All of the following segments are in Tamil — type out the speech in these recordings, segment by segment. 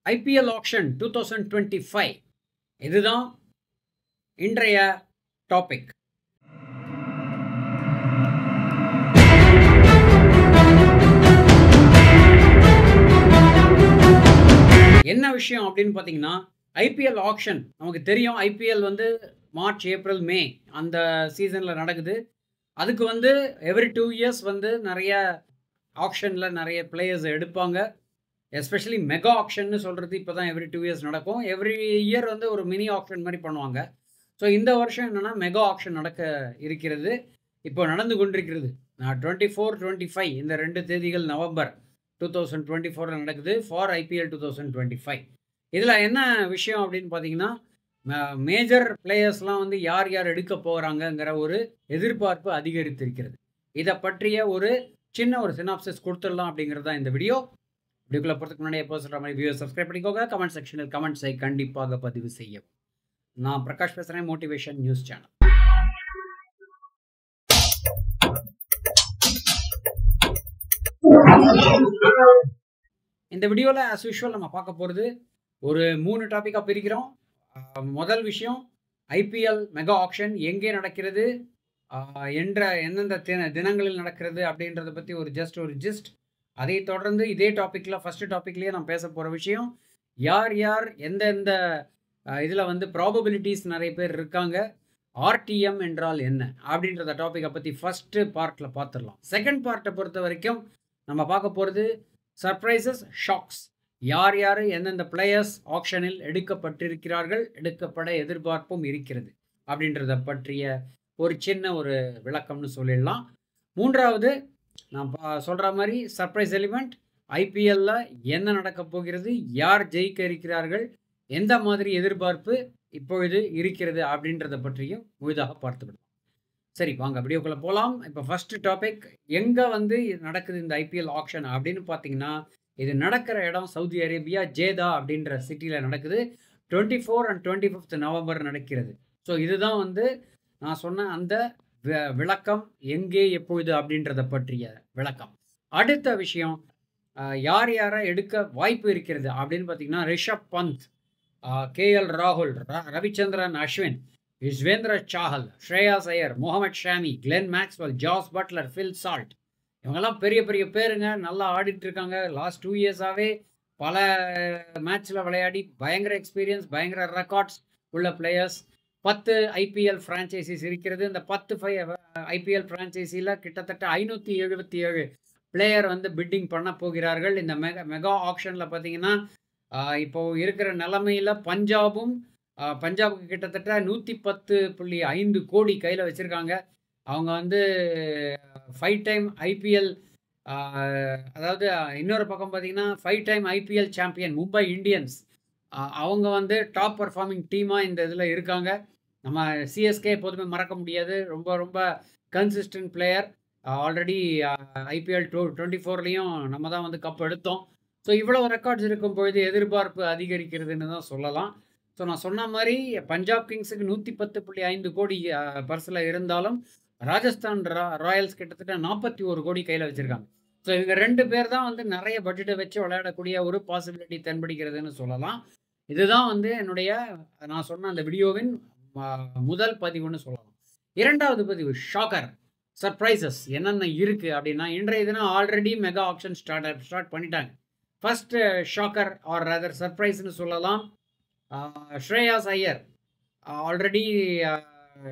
ஐபிஎல் ஆக்ஷன் 2025 இதுதான் இன்றைய டாபிக். என்ன விஷயம் அப்படின்னு பார்த்தீங்கன்னா, ஐபிஎல் ஆக்ஷன் நமக்கு தெரியும். ஐபிஎல் வந்து மார்ச், ஏப்ரல், மே அந்த சீசனில் நடக்குது. அதுக்கு வந்து எவ்ரி 2 இயர்ஸ் வந்து நிறைய ஆக்ஷனில் நிறைய பிளேயர்ஸ் எடுப்பாங்க. எஸ்பெஷலி மெகா ஆக்ஷன்னு சொல்கிறது இப்போ தான் எவ்ரி 2 இயர்ஸ் நடக்கும். எவ்ரி இயர் வந்து ஒரு மினி ஆக்ஷன் மாதிரி பண்ணுவாங்க. ஸோ இந்த வருஷம் என்னென்னா மெகா ஆக்ஷன் நடக்க இருக்கிறது. இப்போ நடந்து கொண்டிருக்கிறது. 24, 25 இந்த 2 தேதிகள் நவம்பர் 2024 நடக்குது ஃபார் ஐபிஎல் 2025. இதில் என்ன விஷயம் அப்படின்னு பார்த்தீங்கன்னா, மேஜர் பிளேயர்ஸ்லாம் வந்து யார் யார் எடுக்க போகிறாங்கங்கிற ஒரு எதிர்பார்ப்பு அதிகரித்திருக்கிறது. இதை பற்றிய ஒரு சின்ன ஒரு சினாப்சிஸ் கொடுத்துடலாம் அப்படிங்கிறது தான் இந்த வீடியோ. வீடியோக்குள்ளே போகிறதுக்கு முன்னாடி எப்போ சொல்கிற மாதிரி வீடியோ சப்ஸ்கிரைப் பண்ணிக்கோங்க. கமெண்ட் செக்ஷனில் கமெண்ட்ஸை கண்டிப்பாக பதிவு செய்யவும். நான் பிரகாஷ் பேசுகிறேன், மோட்டிவேஷன் நியூஸ் சேனல். இந்த வீடியோவில் ஆஸ் யூஷுவல் நம்ம பார்க்க போகிறது ஒரு 3 டாப்பிக்காக பிரிக்கிறோம். முதல் விஷயம், ஐபிஎல் மெகா ஆக்ஷன் எங்கே நடக்கிறது, எந்தெந்த தினங்களில் நடக்கிறது அப்படின்றத பற்றி ஒரு ஜிஸ்ட். அதை தொடர்ந்து இதே டாப்பிக்கில் ஃபஸ்ட்டு டாப்பிக்லேயே நான் பேச போகிற விஷயம், யார் யார் எந்தெந்த இதில் வந்து ப்ராபபிலிட்டிஸ் நிறைய பேர் இருக்காங்க, ஆர்டிஎம் என்றால் என்ன அப்படின்றத டாப்பிக்கை பற்றி ஃபஸ்ட்டு பார்ட்டில் பார்த்துடலாம். செகண்ட் பார்ட்டை பொறுத்த வரைக்கும் நம்ம பார்க்க போகிறது சர்ப்ரைசஸ், ஷாக்ஸ். யார் யார் எந்தெந்த பிளேயர்ஸ் ஆக்ஷனில் எடுக்கப்பட்டிருக்கிறார்கள், எடுக்கப்பட எதிர்பார்ப்பும் இருக்கிறது அப்படின்றத பற்றிய ஒரு சின்ன ஒரு விளக்கம்னு சொல்லிடலாம். மூன்றாவது, நான் சொல்கிற மாதிரி சர்ப்ரைஸ் எலிமெண்ட், ஐபிஎல்ல என்ன நடக்க போகிறது, யார் ஜெயிக்க இருக்கிறார்கள், எந்த மாதிரி எதிர்பார்ப்பு இப்பொழுது இருக்கிறது அப்படின்றத பற்றியும் முழுதாக பார்த்துவிடலாம். சரி, வாங்க வீடியோக்குள்ளே போகலாம். இப்போ ஃபஸ்ட்டு டாபிக், எங்கே வந்து நடக்குது இந்த ஐபிஎல் ஆக்ஷன் அப்படின்னு பார்த்தீங்கன்னா, இது நடக்கிற இடம் சவுதி அரேபியா, ஜேதா அப்படின்ற சிட்டியில் நடக்குது. 24 and 25 நவம்பர் நடக்கிறது. ஸோ இதுதான் வந்து நான் சொன்ன அந்த விளக்கம், எங்கே எப்பொழுது அப்படின்றத பற்றிய விளக்கம். அடுத்த விஷயம், யார் யாரை எடுக்க வாய்ப்பு இருக்கிறது அப்படின்னு பார்த்தீங்கன்னா, ரிஷப் பந்த், கேஎல் ராகுல், Ravichandran Ashwin, Yuzvendra Chahal, Shreyas Iyer, Mohammed Shami, Glenn Maxwell, Jos Buttler, Phil Salt, இவங்கெல்லாம் பெரிய பெரிய பேருங்க. நல்லா ஆடிட்டு இருக்காங்க. லாஸ்ட் 2 இயர்ஸாகவே பல மேட்ச்சில் விளையாடி பயங்கர எக்ஸ்பீரியன்ஸ், பயங்கர ரெக்கார்ட்ஸ் உள்ள பிளேயர்ஸ். 10 ஐபிஎல் ஃப்ரான்ச்சைசிஸ் இருக்கிறது. இந்த 10 ஐபிஎல் ஃப்ரான்ச்சைசியில் கிட்டத்தட்ட 577 பிளேயர் வந்து பிட்டிங் பண்ண போகிறார்கள். இந்த மெகா ஆக்ஷனில் பார்த்தீங்கன்னா, இப்போது இருக்கிற நிலைமையில் பஞ்சாபுக்கு கிட்டத்தட்ட 110.5 கோடி கையில் வச்சுருக்காங்க. அவங்க வந்து 5 டைம் ஐபிஎல், அதாவது இன்னொரு பக்கம் பார்த்தீங்கன்னா 5 time IPL champion Mumbai Indians, அவங்க வந்து டாப் பர்ஃபார்மிங் டீமாக இந்த இதில் இருக்காங்க. நம்ம சிஎஸ்கே எப்போதுமே மறக்க முடியாது. ரொம்ப ரொம்ப கன்சிஸ்டன்ட் பிளேயர். ஆல்ரெடி ஐபிஎல் 24லையும் நம்ம தான் வந்து கப் எடுத்தோம். ஸோ இவ்வளோ ரெக்கார்ட்ஸ் இருக்கும் பொழுது எதிர்பார்ப்பு அதிகரிக்கிறதுன்னு தான் சொல்லலாம். ஸோ நான் சொன்ன மாதிரி பஞ்சாப் கிங்ஸுக்கு 110.5 கோடி பர்ஸில் இருந்தாலும் ராஜஸ்தான் ராயல்ஸ் கிட்டத்தட்ட 41 கோடி கையில் வச்சுருக்காங்க. ஸோ இவங்க 2 பேர் தான் வந்து நிறைய பட்ஜெட்டை வச்சு விளையாடக்கூடிய ஒரு பாசிபிலிட்டி தென்படுகிறதுன்னு சொல்லலாம். இதுதான் வந்து என்னுடைய நான் சொன்ன அந்த வீடியோவின் முதல் பதிவுன்னு சொல்லலாம். இரண்டாவது பதிவு, ஷாக்கர், சர்ப்ரைசஸ் என்னென்ன இருக்குது அப்படின்னா, இன்றைய தினம் ஆல்ரெடி மெகா ஆக்ஷன் ஸ்டார்ட் பண்ணிட்டாங்க. ஃபஸ்ட்டு ஷாக்கர் ஆர் ரதர் சர்ப்ரைஸ்ன்னு சொல்லலாம், ஸ்ரேயாஸ் ஐயர். ஆல்ரெடி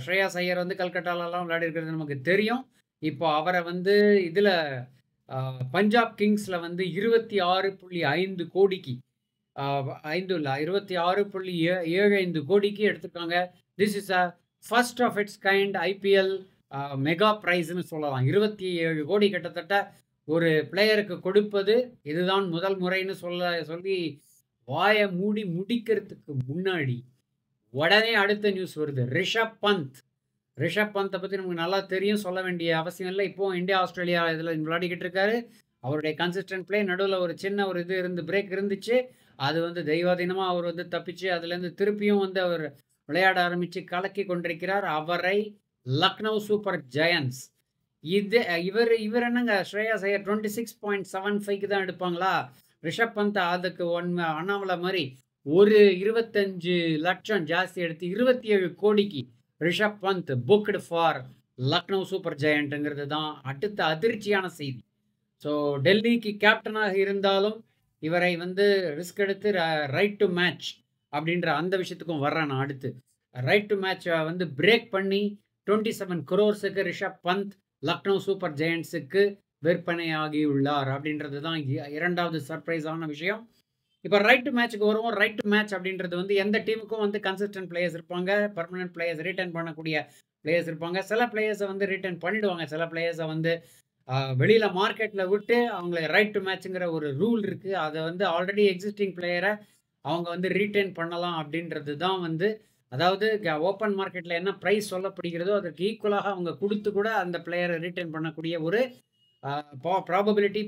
ஸ்ரேயாஸ் ஐயர் வந்து கல்கட்டாலலாம் விளையாடி இருக்கிறது நமக்கு தெரியும். இப்போ அவரை வந்து இதில் பஞ்சாப் கிங்ஸில் வந்து 26.5 கோடிக்கு 26.75 கோடிக்கு எடுத்துருக்காங்க. This is a first of its kind IPL mega ப்ரைஸ்ன்னு சொல்லலாம். 27 கோடி கிட்டத்தட்ட ஒரு பிளேயருக்கு கொடுப்பது இதுதான் முதல் முறைன்னு சொல்லி வாயை மூடி முடிக்கிறதுக்கு முன்னாடி உடனே அடுத்த நியூஸ் வருது. ரிஷப் பந்தை பற்றி நமக்கு நல்லா தெரியும், சொல்ல வேண்டிய அவசியம் இல்லை. இப்போது இந்தியா ஆஸ்திரேலியா இதில் விளையாடிக்கிட்டு இருக்காரு. அவருடைய கன்சிஸ்டன்ட் பிளே, நடுவில் ஒரு சின்ன ஒரு பிரேக் இருந்துச்சு. அது வந்து தெய்வாதீனமாக அவர் வந்து தப்பிச்சு அதுலேருந்து திருப்பியும் வந்து அவர் விளையாட ஆரம்பித்து கலக்கி கொண்டிருக்கிறார். அவரை லக்னோ சூப்பர் ஜெயன்ஸ், இவர் என்னங்க ஸ்ரேயாஸ் ஐயர் 26.75க்கு தான் எடுப்பாங்களா? ரிஷப் பந்த் அதுக்கு அண்ணாமலை மாதிரி ஒரு 25 லட்சம் ஜாஸ்தி எடுத்து 27 கோடிக்கு Rishabh Pant booked for Lucknow super ஜெயண்ட்டுங்கிறது தான் அடுத்த அதிர்ச்சியான செய்தி. ஸோ டெல்லிக்கு கேப்டனாக இருந்தாலும் இவரை வந்து ரிஸ்க் எடுத்து ரைட் டு மேட்ச் அப்படின்ற அந்த விஷயத்துக்கும் வர்றேன் நான். அடுத்து ரைட் டு மேட்சை வந்து பிரேக் பண்ணி 27 crores ரிஷப் பந்த் லக்னோ சூப்பர் ஜெயண்ட்ஸுக்கு விற்பனையாகியுள்ளார் அப்படின்றது தான் இரண்டாவது சர்ப்ரைஸான விஷயம். இப்போ ரைட் டு மேட்ச்சுக்கு வருவோம். ரைட் டு மேட்ச் அப்படின்றது வந்து எந்த டீமுக்கும் வந்து கன்சிஸ்டன்ட் பிளேயர்ஸ் இருப்பாங்க, பர்மனன்ட் பிளேயர்ஸ் ரிட்டர்ன் பண்ணக்கூடிய பிளேயர்ஸ் இருப்பாங்க. சில பிளேயர்ஸை வந்து ரிட்டர்ன் பண்ணிடுவாங்க, சில பிளேயர்ஸை வந்து வெளியில் மார்க்கெட்டில் விட்டு அவங்கள ரைட் டு மேட்ச்சுங்கிற ஒரு ரூல் இருக்குது. அதை வந்து ஆல்ரெடி எக்ஸிஸ்டிங் பிளேயரை அவங்க வந்து ரீட்டைன் பண்ணலாம் அப்படின்றது தான் வந்து, அதாவது ஓப்பன் மார்க்கெட்டில் என்ன ப்ரைஸ் சொல்லப்படுகிறதோ அதற்கு ஈக்குவலாக அவங்க கொடுத்து கூட அந்த பிளேயரை ரீட்டைன் பண்ணக்கூடிய ஒரு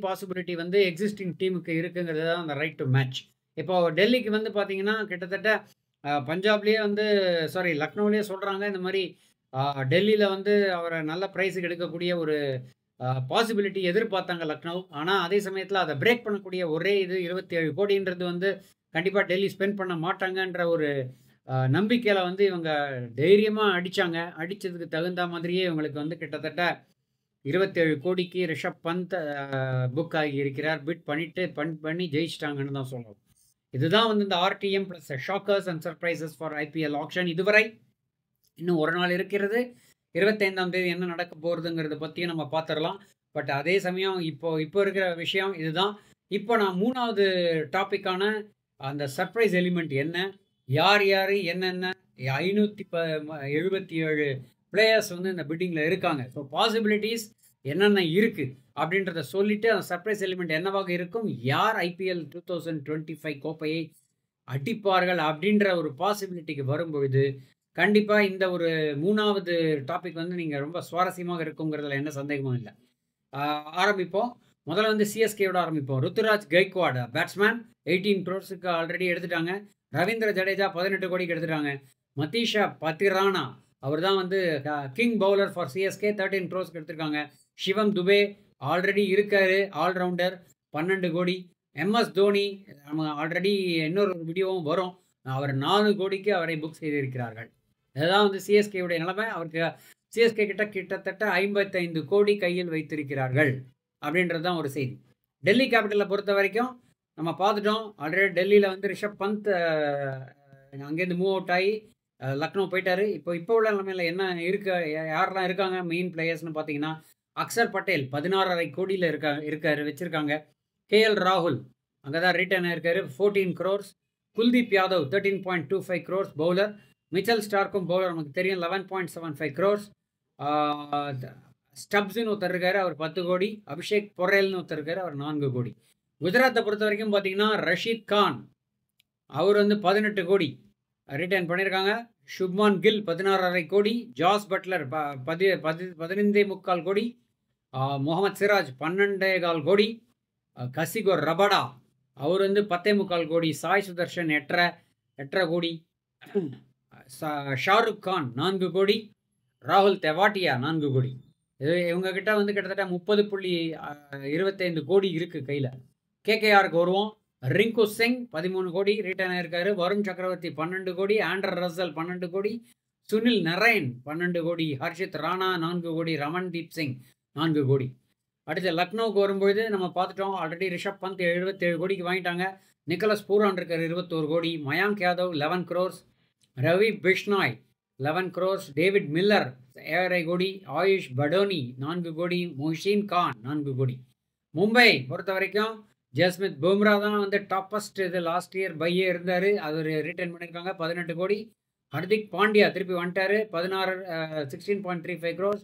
பாசிபிலிட்டி வந்து எக்ஸிஸ்டிங் டீமுக்கு இருக்குங்கிறது தான் அந்த ரைட் டு மேட்ச். இப்போ டெல்லிக்கு வந்து பார்த்தீங்கன்னா கிட்டத்தட்ட பஞ்சாப்லேயே வந்து லக்னோலேயே சொல்கிறாங்க இந்த மாதிரி டெல்லியில் வந்து அவரை நல்ல ப்ரைஸுக்கு எடுக்கக்கூடிய ஒரு பாசிபிலிட்டி எதிர்பார்த்தாங்க லக்னோ. ஆனால் அதே சமயத்தில் அதை பிரேக் பண்ணக்கூடிய ஒரே இது 27 கோடின்றது வந்து கண்டிப்பாக டெல்லி ஸ்பெண்ட் பண்ண மாட்டாங்கன்ற ஒரு நம்பிக்கையில் வந்து இவங்க தைரியமாக அடித்தாங்க. அடித்ததுக்கு தகுந்த மாதிரியே இவங்களுக்கு வந்து கிட்டத்தட்ட 27 கோடிக்கு ரிஷப் பந்த் புக் ஆகி இருக்கிறார். பிட் பண்ணி ஜெயிச்சிட்டாங்கன்னு தான் சொல்லணும். இதுதான் வந்து இந்த RTM plus shockers and surprises for IPL auction. இதுவரை இன்னும் ஒரு நாள் இருக்கிறது. 25ஆம் தேதி என்ன நடக்க போகிறதுங்கிறத பற்றியும் நம்ம பார்த்துடலாம். பட் அதே சமயம் இப்போ இருக்கிற விஷயம் இதுதான். இப்போ நான் 3வது டாப்பிக்கான அந்த சர்ப்ரைஸ் எலிமெண்ட் என்ன, யார் என்னென்ன 577 பிளேயர்ஸ் வந்து இந்த பிட்டிங்கில் இருக்காங்க. ஸோ பாசிபிலிட்டிஸ் என்னென்ன இருக்குது அப்படின்றத சொல்லிவிட்டு அந்த சர்ப்ரைஸ் எலிமெண்ட் என்னவாக இருக்கும், யார் ஐபிஎல் 2025 கோப்பையை அடிப்பார்கள் அப்படின்ற ஒரு பாசிபிலிட்டிக்கு வரும்பொழுது கண்டிப்பாக இந்த ஒரு 3வது டாபிக் வந்து நீங்கள் ரொம்ப சுவாரஸ்யமாக இருக்குங்கிறதுல என்ன சந்தேகமும் இல்லை. ஆரம்பிப்போம். முதல்ல வந்து சிஎஸ்கேயோட ஆரம்பிப்போம். Ruturaj Gaikwad batsman 18 crores already எடுத்துட்டாங்க. ரவீந்திர ஜடேஜா 18 கோடிக்கு எடுத்துட்டாங்க. மதீஷா பத்திரானா அவர் தான் வந்து king bowler for CSK 13 crores எடுத்திருக்காங்க. சிவம் துபே ஆல்ரெடி இருக்காரு, ஆல்ரவுண்டர் 12 கோடி. எம்எஸ் தோனி நம்ம ஆல்ரெடி இன்னொரு வீடியோவும் வரும், அவர் 4 கோடிக்கு அவரை புக் செய்திருக்கிறார்கள். இதுதான் வந்து சிஎஸ்கேவுடைய நிலைமை. அவருக்கு சிஎஸ்கே கிட்டத்தட்ட 55 கோடி கையில் வைத்திருக்கிறார்கள் அப்படின்றது தான் ஒரு செய்தி. டெல்லி கேபிட்டலை பொறுத்த வரைக்கும் நம்ம பார்த்துட்டோம். ஆல்ரெடி டெல்லியில் வந்து ரிஷப் பந்த் அங்கேருந்து மூவ் அவுட் ஆகி லக்னோ போயிட்டாரு. இப்போ உள்ள நிலைமையில் என்ன யாரெல்லாம் இருக்காங்க மெயின் பிளேயர்ஸ்னு பார்த்தீங்கன்னா, அக்சர் பட்டேல் 16.5 கோடியில் வச்சுருக்காங்க. கேஎல் ராகுல் அங்கே தான் ரிட்டர்ன் ஆயிருக்காரு 14 crores. Kuldeep Yadav 13.25 crores bowler. Mitchell ஸ்டார்க்கும் பவுலர் நமக்கு தெரியும் 11.75 crores. ஸ்டப்ஸ்ன்னு ஒருத்தர் இருக்காரு, அவர் 10 கோடி. அபிஷேக் பொரேல்னு ஒருத்தர் இருக்காரு, அவர் 4 கோடி. குஜராத்தை பொறுத்த வரைக்கும் பார்த்தீங்கன்னா ரஷீத் கான் அவர் வந்து 18 கோடி ரிட்டர்ன் பண்ணியிருக்காங்க. சுப்மான் கில் 16.5 கோடி. ஜாஸ் பட்லர் 15.25 கோடி. முகமது சிராஜ் 12.25 கோடி. கசிகோ ரபடா அவர் வந்து 10.25 கோடி. சாய் சுதர்ஷன் 8.5 கோடி. ஷாருக் கான் 4 கோடி. ராகுல் தெவாட்டியா 4 கோடி. இவங்ககிட்ட வந்து கிட்டத்தட்ட 30.25 கோடி இருக்குது கையில். கேகேஆருக்கு வருவோம். ரிங்கு சிங் 13 கோடி ரிட்டர்ன் ஆயிருக்காரு. வருண் சக்கரவர்த்தி 12 கோடி. ஆண்டர் ரசல் 12 கோடி. சுனில் நரேன் 12 கோடி. ஹர்ஷித் ராணா 4 கோடி. ரமன்தீப் சிங் 4 கோடி. அடுத்து லக்னோவுக்கு வரும்பொழுது நம்ம பார்த்துட்டோம், ஆல்ரெடி ரிஷப் பந்த் 77 கோடிக்கு வாங்கிட்டாங்க. நிக்கலஸ் பூரான் இருக்கார் 21 கோடி. Mayank Yadav 11 crores. Ravi Bishnoi 11 crores. David Miller 7.5 கோடி. ஆயுஷ் படோனி 4 கோடி. மொஹிஷீன் கான் 4 கோடி. மும்பை பொறுத்த வரைக்கும் ஜஸ்மித் பும்ரா தான் வந்து டாப்பஸ்ட் இது லாஸ்ட் இயர் பையே இருந்தார், அவர் ரிட்டர்ன் பண்ணியிருக்காங்க 18 கோடி. ஹர்திக் பாண்டியா திருப்பி வந்துட்டார் 16.35 crores.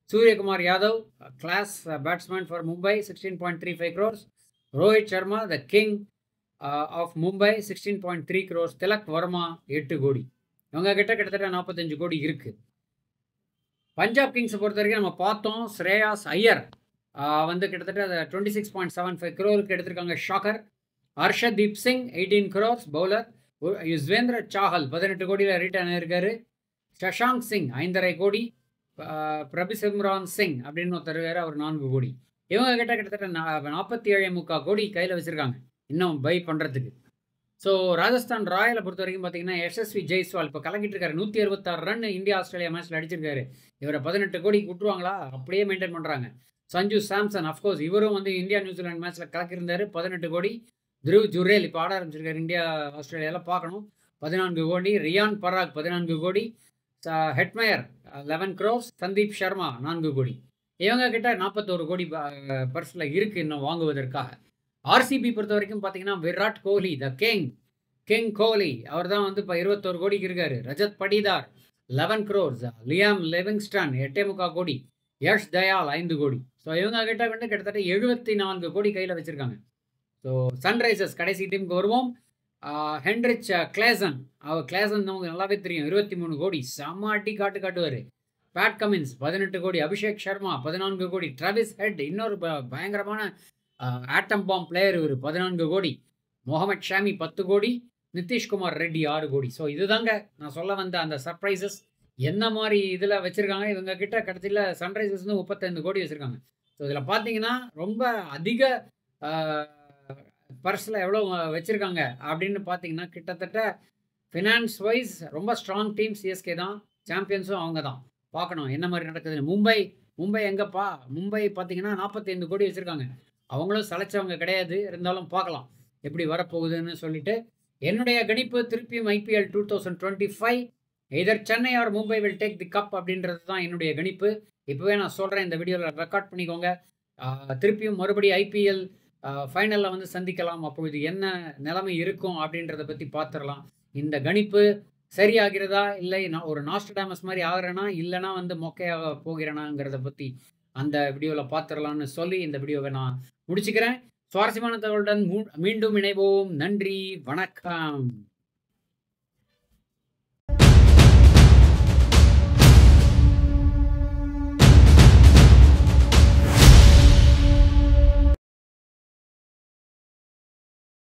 Suryakumar Yadav class batsman for Mumbai 16.35 crores. Rohit Sharma the king of Mumbai 16.3 crores. Tilak Varma 8 கோடி. இவங்க கிட்டத்தட்ட 45 கோடி இருக்குது. பஞ்சாப் கிங்ஸை பொறுத்த வரைக்கும் நம்ம பார்த்தோம், ஸ்ரேயாஸ் ஐயர் வந்து கிட்டத்தட்ட 26.75 crores எடுத்திருக்காங்க. Shocker. Arshdeep Singh 18 crores bowler. Yuzvendra Chahal 18 கோடியில் ரிட்டர்ன் ஆயிருக்காரு. சஷாங்க் சிங் 5.5 கோடி. பிரபிசிம்ரான் சிங் அப்படின்னு ஒருத்தர் இருக்காரு, அவர் 4 கோடி. இவங்க கிட்டத்தட்ட 47.25 கோடி கையில் வச்சுருக்காங்க. இன்னும் பை பண்ணுறதுக்கு. ஸோ ராஜஸ்தான் ராயலை பொறுத்த வரைக்கும் பார்த்தீங்கன்னா, யசஸ்வி ஜெய்ஸ்வால் இப்போ கலக்கிட்டு இருக்காரு. 166 ரன் இந்தியா ஆஸ்திரேலியா மேட்ச்சில் அடிச்சிருக்காரு. இவரை 18 கோடிக்கு விட்டுருவாங்களா? அப்படியே மெயின்டைன் பண்ணுறாங்க. சஞ்சு சாம்சன் அஃப்கோர்ஸ் இவரும் வந்து இந்தியா நியூசிலாந்து மேட்ச்சில் கலக்கியிருந்தார். 18 கோடி. த்ருவ் ஜுரேல் இப்போ ஆட ஆரம்பிச்சிருக்காரு இந்தியா ஆஸ்திரேலியாவில், பார்க்கணும். 14 கோடி. ரியான் பராக் 14 கோடி. Hetmyer 11 crores. சந்தீப் சர்மா 4 கோடி. இவங்க கிட்ட 41 கோடி பர்ஸில் இருக்குது இன்னும் வாங்குவதற்காக. ஆர்சிபி பொறுத்த வரைக்கும் பார்த்தீங்கன்னா, விராட் கோலி த கிங் கோலி அவர் தான் வந்து இப்போ 21 கோடிக்கு இருக்காரு. Rajat Patidar 11 crores. Liam Livingstone 8.25 கோடி. யஷ் தயால் 5 கோடி. ஸோ இவங்க கிட்ட வந்து கிட்டத்தட்ட 74 கோடி கையில் வச்சுருக்காங்க. ஸோ சன்ரைசர்ஸ் கடைசி டீமுக்கு வருவோம். ஹென்ரிச் கிளேசன் நமக்கு நல்லாவே தெரியும். 23 கோடி. செம்ம அடி காட்டுவார். பேட் கமின்ஸ் 18 கோடி. அபிஷேக் சர்மா 14 கோடி. ட்ராவிஸ் ஹெட் இன்னொரு பயங்கரமான ஆட்டம் பாம் பிளேயர் இவர் 14 கோடி. முகமது ஷாமி 10 கோடி. நிதிஷ்குமார் ரெட்டி 6 கோடி. ஸோ இதுதாங்க நான் சொல்ல வந்த அந்த சர்ப்ரைசஸ். என்ன மாதிரி இதில் வச்சுருக்காங்க இவங்க கிட்ட. கடைசியில் சன்ரைசர்ஸ் வந்து 35 கோடி வச்சுருக்காங்க. ஸோ இதில் பார்த்தீங்கன்னா ரொம்ப அதிக பர்ஸில் எவ்வளோ வச்சுருக்காங்க அப்படின்னு பார்த்தீங்கன்னா, கிட்டத்தட்ட ஃபினான்ஸ் வைஸ் ரொம்ப ஸ்ட்ராங் டீம் சிஎஸ்கே தான். சாம்பியன்ஸும் அவங்க தான். பார்க்கணும் என்ன மாதிரி நடக்குதுன்னு. மும்பை எங்கப்பா? மும்பை பார்த்தீங்கன்னா 45 கோடி வச்சுருக்காங்க. அவங்களும் சளைச்சவங்க கிடையாது. இருந்தாலும் பார்க்கலாம் எப்படி வரப்போகுதுன்னு சொல்லிட்டு. என்னுடைய கணிப்பு திருப்பியும் IPL 2025 either Chennai or Mumbai will take the cup அப்படின்றது தான் என்னுடைய கணிப்பு. இப்போவே நான் சொல்கிறேன், இந்த வீடியோவில் ரெக்கார்ட் பண்ணிக்கோங்க. திருப்பியும் மறுபடியும் IPL ஃபைனலில் வந்து சந்திக்கலாம். அப்பொழுது என்ன நிலைமை இருக்கும் அப்படின்றத பற்றி பார்த்துடலாம். இந்த கணிப்பு சரியாகிறதா, இல்லை நான் ஒரு நாஸ்ட்ரடாமஸ் மாதிரி ஆகிறேன்னா, இல்லைனா வந்து மொக்கையாக போகிறேனாங்கிறத பற்றி அந்த வீடியோவில் பார்த்துடலான்னு சொல்லி இந்த வீடியோவை நான் முடிச்சுக்கிறேன். சுவாரஸ்யமான தகவலுடன் மீண்டும் இணைவோம். நன்றி, வணக்கம்.